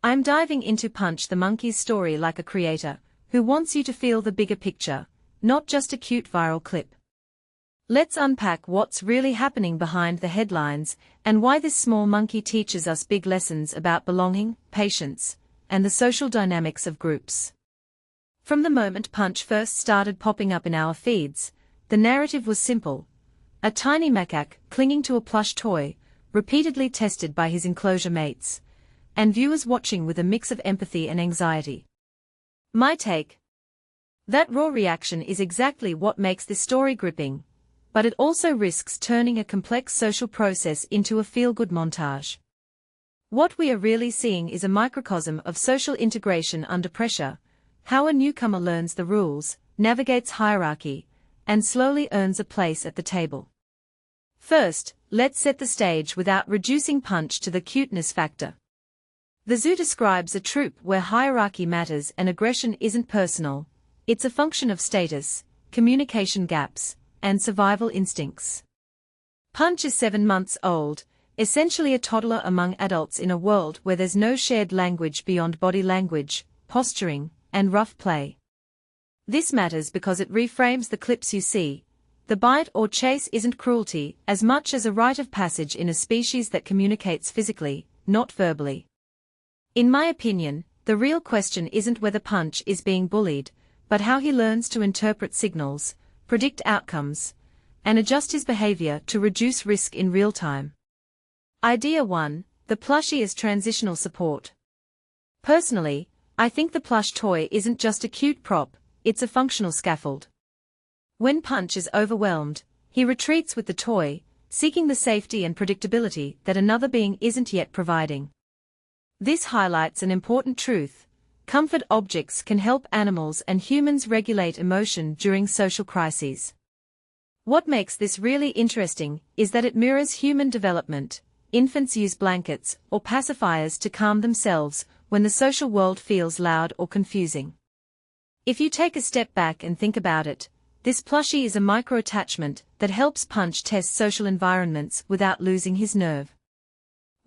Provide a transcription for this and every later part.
I'm diving into Punch the Monkey's story like a creator who wants you to feel the bigger picture, not just a cute viral clip. Let's unpack what's really happening behind the headlines and why this small monkey teaches us big lessons about belonging, patience, and the social dynamics of groups. From the moment Punch first started popping up in our feeds, the narrative was simple. A tiny macaque clinging to a plush toy, repeatedly tested by his enclosure mates, and viewers watching with a mix of empathy and anxiety. My take? That raw reaction is exactly what makes this story gripping, but it also risks turning a complex social process into a feel-good montage. What we are really seeing is a microcosm of social integration under pressure, how a newcomer learns the rules, navigates hierarchy, and slowly earns a place at the table. First, let's set the stage without reducing Punch to the cuteness factor. The zoo describes a troupe where hierarchy matters and aggression isn't personal, it's a function of status, communication gaps, and survival instincts. Punch is 7 months old, essentially a toddler among adults in a world where there's no shared language beyond body language, posturing, and rough play. This matters because it reframes the clips you see. The bite or chase isn't cruelty as much as a rite of passage in a species that communicates physically, not verbally. In my opinion, the real question isn't whether Punch is being bullied, but how he learns to interpret signals, predict outcomes, and adjust his behavior to reduce risk in real time. Idea 1, the plushie as transitional support. Personally, I think the plush toy isn't just a cute prop, it's a functional scaffold. When Punch is overwhelmed, he retreats with the toy, seeking the safety and predictability that another being isn't yet providing. This highlights an important truth. Comfort objects can help animals and humans regulate emotion during social crises. What makes this really interesting is that it mirrors human development. Infants use blankets or pacifiers to calm themselves when the social world feels loud or confusing. If you take a step back and think about it, this plushie is a micro-attachment that helps Punch test social environments without losing his nerve.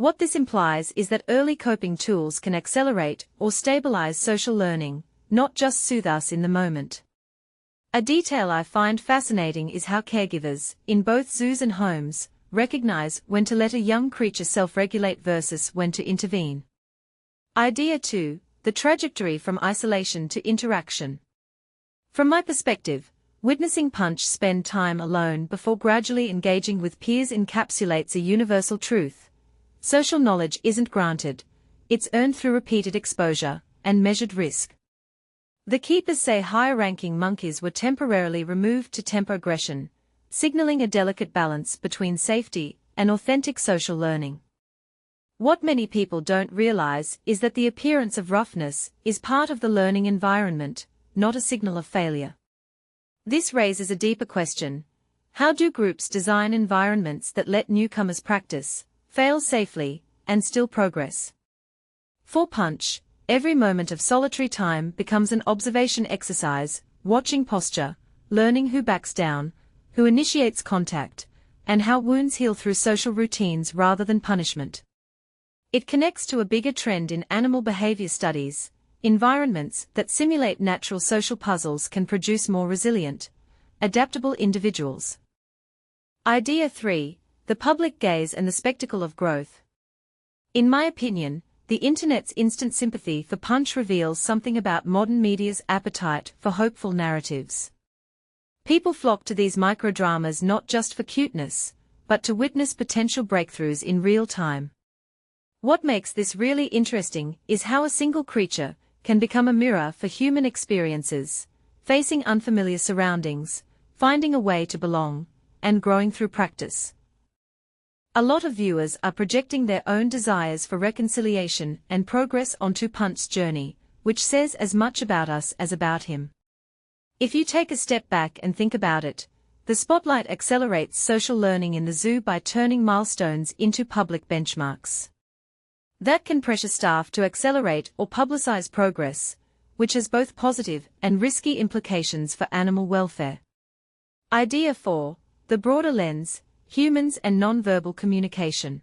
What this implies is that early coping tools can accelerate or stabilize social learning, not just soothe us in the moment. A detail I find fascinating is how caregivers, in both zoos and homes, recognize when to let a young creature self-regulate versus when to intervene. Idea 2, the trajectory from isolation to interaction. From my perspective, witnessing Punch spend time alone before gradually engaging with peers encapsulates a universal truth. Social knowledge isn't granted, it's earned through repeated exposure and measured risk. The keepers say higher-ranking monkeys were temporarily removed to temper aggression, signaling a delicate balance between safety and authentic social learning. What many people don't realize is that the appearance of roughness is part of the learning environment, not a signal of failure. This raises a deeper question. How do groups design environments that let newcomers practice, fail safely, and still progress? For Punch, every moment of solitary time becomes an observation exercise, watching posture, learning who backs down, who initiates contact, and how wounds heal through social routines rather than punishment. It connects to a bigger trend in animal behavior studies. Environments that simulate natural social puzzles can produce more resilient, adaptable individuals. Idea 3, the public gaze and the spectacle of growth. In my opinion, the internet's instant sympathy for Punch reveals something about modern media's appetite for hopeful narratives. People flock to these microdramas not just for cuteness, but to witness potential breakthroughs in real time. What makes this really interesting is how a single creature can become a mirror for human experiences, facing unfamiliar surroundings, finding a way to belong, and growing through practice. A lot of viewers are projecting their own desires for reconciliation and progress onto Punch's journey, which says as much about us as about him. If you take a step back and think about it, the spotlight accelerates social learning in the zoo by turning milestones into public benchmarks. That can pressure staff to accelerate or publicize progress, which has both positive and risky implications for animal welfare. Idea 4, the broader lens, humans and nonverbal communication.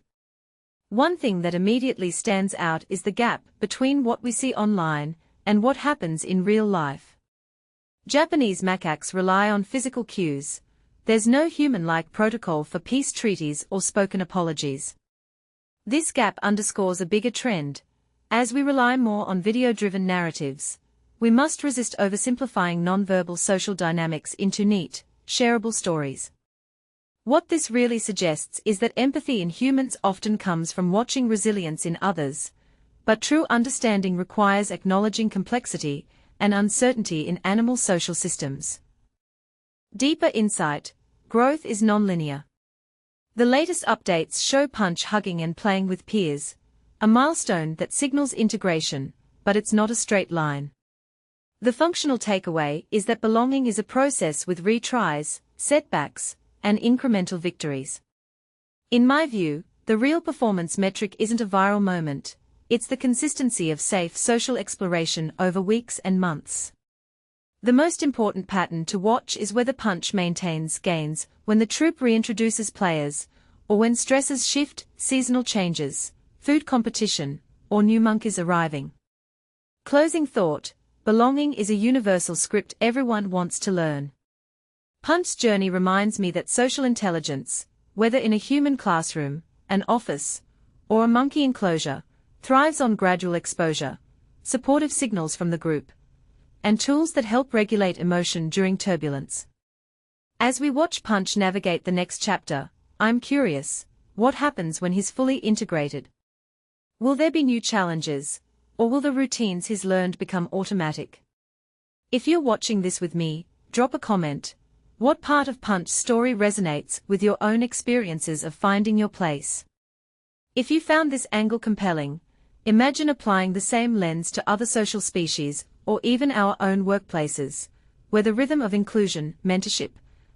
One thing that immediately stands out is the gap between what we see online and what happens in real life. Japanese macaques rely on physical cues. There's no human-like protocol for peace treaties or spoken apologies. This gap underscores a bigger trend. As we rely more on video-driven narratives, we must resist oversimplifying nonverbal social dynamics into neat, shareable stories. What this really suggests is that empathy in humans often comes from watching resilience in others, but true understanding requires acknowledging complexity and uncertainty in animal social systems. Deeper insight: growth is nonlinear. The latest updates show Punch hugging and playing with peers, a milestone that signals integration, but it's not a straight line. The functional takeaway is that belonging is a process with retries, setbacks, and incremental victories. In my view, the real performance metric isn't a viral moment, it's the consistency of safe social exploration over weeks and months. The most important pattern to watch is whether Punch maintains gains when the troop reintroduces players, or when stresses shift, seasonal changes, food competition, or new monkeys arriving. Closing thought: belonging is a universal script everyone wants to learn. Punch's journey reminds me that social intelligence, whether in a human classroom, an office, or a monkey enclosure, thrives on gradual exposure, supportive signals from the group, and tools that help regulate emotion during turbulence. As we watch Punch navigate the next chapter, I'm curious, what happens when he's fully integrated? Will there be new challenges, or will the routines he's learned become automatic? If you're watching this with me, drop a comment. What part of Punch's story resonates with your own experiences of finding your place? If you found this angle compelling, imagine applying the same lens to other social species, or even our own workplaces, where the rhythm of inclusion, mentorship,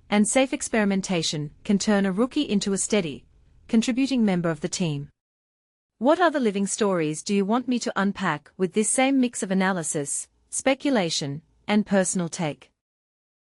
and safe experimentation can turn a rookie into a steady, contributing member of the team. What other living stories do you want me to unpack with this same mix of analysis, speculation, and personal take?